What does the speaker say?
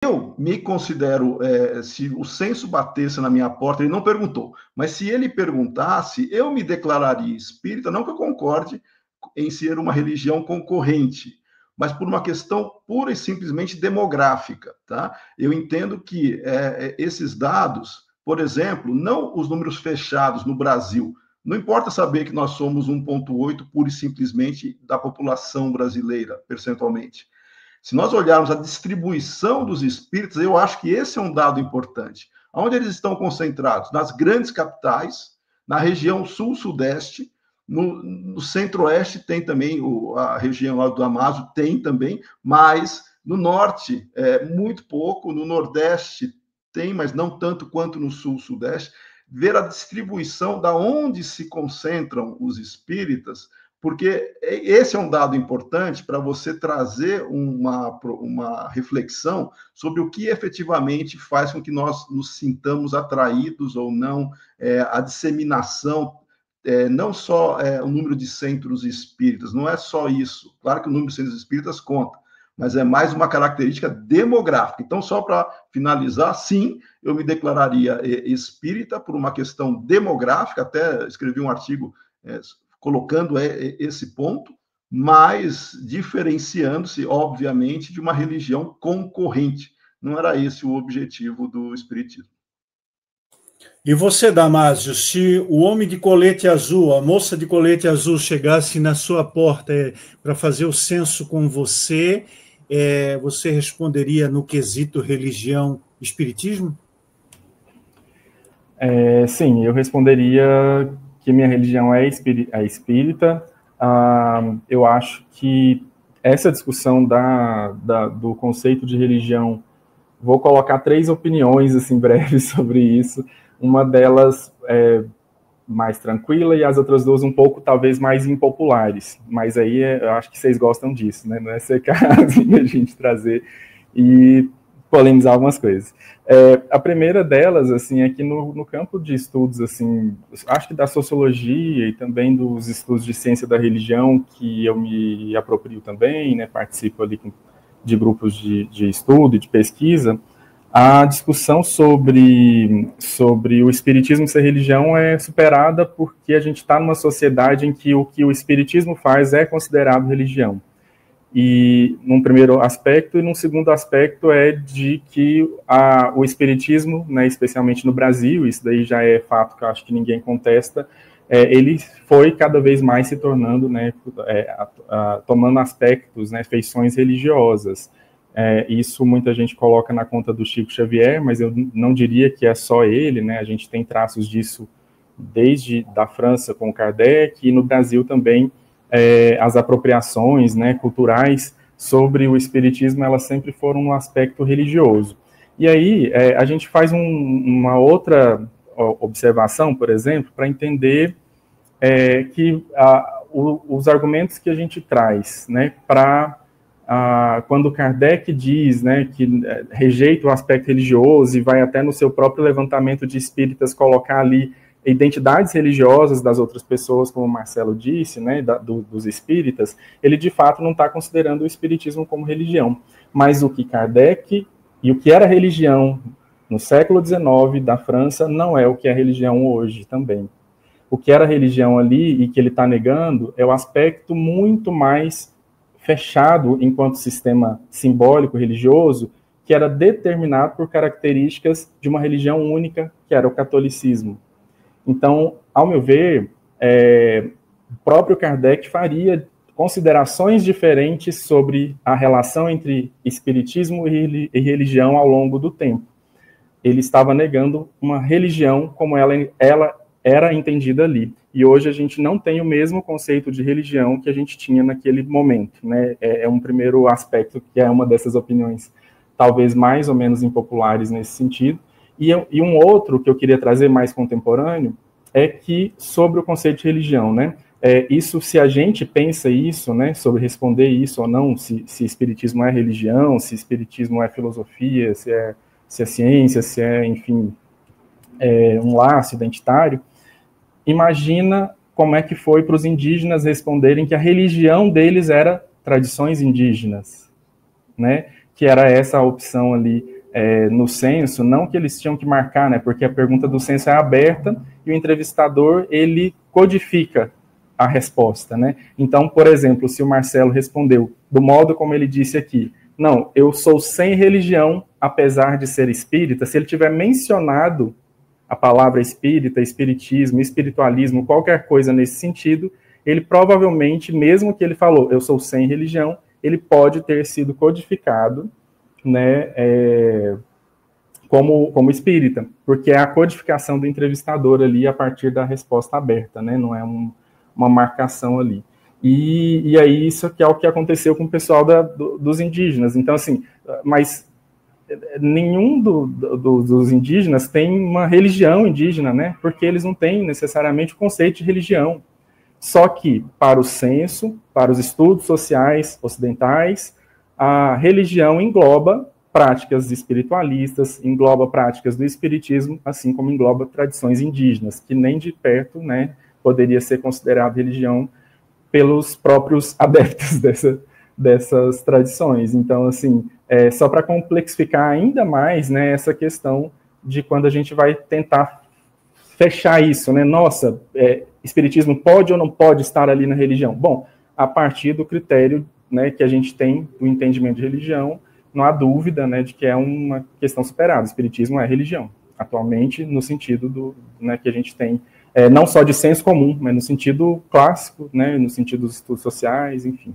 eu me considero, se o censo batesse na minha porta, ele não perguntou, mas se ele perguntasse, eu me declararia espírita, não que eu concorde em ser uma religião concorrente, mas por uma questão pura e simplesmente demográfica, tá? Eu entendo que esses dados, por exemplo, não os números fechados no Brasil, não importa saber que nós somos 1,8 pura e simplesmente da população brasileira, percentualmente. Se nós olharmos a distribuição dos espíritos, eu acho que esse é um dado importante. Onde eles estão concentrados? Nas grandes capitais, na região sul-sudeste, no centro-oeste tem também, a região lá do Amazo tem também, mas no norte, muito pouco, no nordeste tem, mas não tanto quanto no sul-sudeste. Ver a distribuição da onde se concentram os espíritas, porque esse é um dado importante para você trazer uma reflexão sobre o que efetivamente faz com que nós nos sintamos atraídos ou não, a disseminação, não só o número de centros espíritas, não é só isso. Claro que o número de centros espíritas conta, mas é mais uma característica demográfica. Então, só para finalizar, sim, eu me declararia espírita por uma questão demográfica, até escrevi um artigo colocando esse ponto, mas diferenciando-se, obviamente, de uma religião concorrente. Não era esse o objetivo do espiritismo. E você, Damásio, se o homem de colete azul, a moça de colete azul chegasse na sua porta para fazer o censo com você, você responderia no quesito religião, espiritismo? Sim, eu responderia que minha religião é espírita. Eu acho que essa discussão do conceito de religião, vou colocar 3 opiniões assim, breves sobre isso. Uma delas é mais tranquila e as outras 2 um pouco, talvez, mais impopulares. Mas aí eu acho que vocês gostam disso, né? Não é ser caso a gente trazer e polemizar algumas coisas. A primeira delas, assim, é que no campo de estudos, assim, acho que da sociologia e também dos estudos de ciência da religião, que eu me aproprio também, né? Participo ali de grupos de estudo e de pesquisa, a discussão sobre o espiritismo ser religião é superada porque a gente está numa sociedade em que o espiritismo faz é considerado religião. E num primeiro aspecto, e num segundo aspecto é de que o espiritismo, né, especialmente no Brasil, isso daí já é fato que eu acho que ninguém contesta, ele foi cada vez mais se tornando, né, tomando aspectos, né, feições religiosas. Isso muita gente coloca na conta do Chico Xavier, mas eu não diria que é só ele, né? A gente tem traços disso desde da França com Kardec e no Brasil também as apropriações, né, culturais sobre o espiritismo, elas sempre foram um aspecto religioso. E aí a gente faz uma outra observação, por exemplo, para entender que os argumentos que a gente traz, né, para quando Kardec diz, né, que rejeita o aspecto religioso e vai até no seu próprio levantamento de espíritas colocar ali identidades religiosas das outras pessoas, como o Marcelo disse, né, dos espíritas, ele de fato não está considerando o espiritismo como religião. Mas o que Kardec e o que era religião no século XIX da França não é o que é religião hoje também. O que era religião ali e que ele está negando é o aspecto muito mais fechado enquanto sistema simbólico religioso, que era determinado por características de uma religião única, que era o catolicismo. Então, ao meu ver, o próprio Kardec faria considerações diferentes sobre a relação entre espiritismo e religião ao longo do tempo. Ele estava negando uma religião como ela era entendida ali. E hoje a gente não tem o mesmo conceito de religião que a gente tinha naquele momento, né? É um primeiro aspecto, que é uma dessas opiniões talvez mais ou menos impopulares nesse sentido. E um outro que eu queria trazer mais contemporâneo é que sobre o conceito de religião, né? Isso, se a gente pensa isso, né, sobre responder isso ou não, se espiritismo é religião, se espiritismo é filosofia, se é ciência, se é, enfim, um laço identitário, imagina como é que foi para os indígenas responderem que a religião deles era tradições indígenas, né? que era essa a opção ali no censo, não que eles tinham que marcar, né, porque a pergunta do censo é aberta e o entrevistador, ele codifica a resposta, né? Então, por exemplo, se o Marcelo respondeu do modo como ele disse aqui, não, eu sou sem religião, apesar de ser espírita, se ele tiver mencionado a palavra espírita, espiritismo, espiritualismo, qualquer coisa nesse sentido, ele provavelmente, mesmo que ele falou, eu sou sem religião, ele pode ter sido codificado, né, como espírita, porque é a codificação do entrevistador ali a partir da resposta aberta, né, não é uma marcação ali. E aí isso que é o que aconteceu com o pessoal dos indígenas. Então, assim, mas nenhum dos indígenas tem uma religião indígena, né, porque eles não têm necessariamente o conceito de religião. Só que, para o censo, para os estudos sociais ocidentais, a religião engloba práticas espiritualistas, engloba práticas do espiritismo, assim como engloba tradições indígenas, que nem de perto, né, poderia ser considerado religião pelos próprios adeptos dessas tradições. Então, assim, só para complexificar ainda mais, né, essa questão de quando a gente vai tentar fechar isso, né, nossa, espiritismo pode ou não pode estar ali na religião? Bom, a partir do critério, né, que a gente tem do entendimento de religião, não há dúvida, né, de que é uma questão superada. O espiritismo é religião, atualmente, no sentido né, que a gente tem, não só de senso comum, mas no sentido clássico, né, no sentido dos estudos sociais, enfim.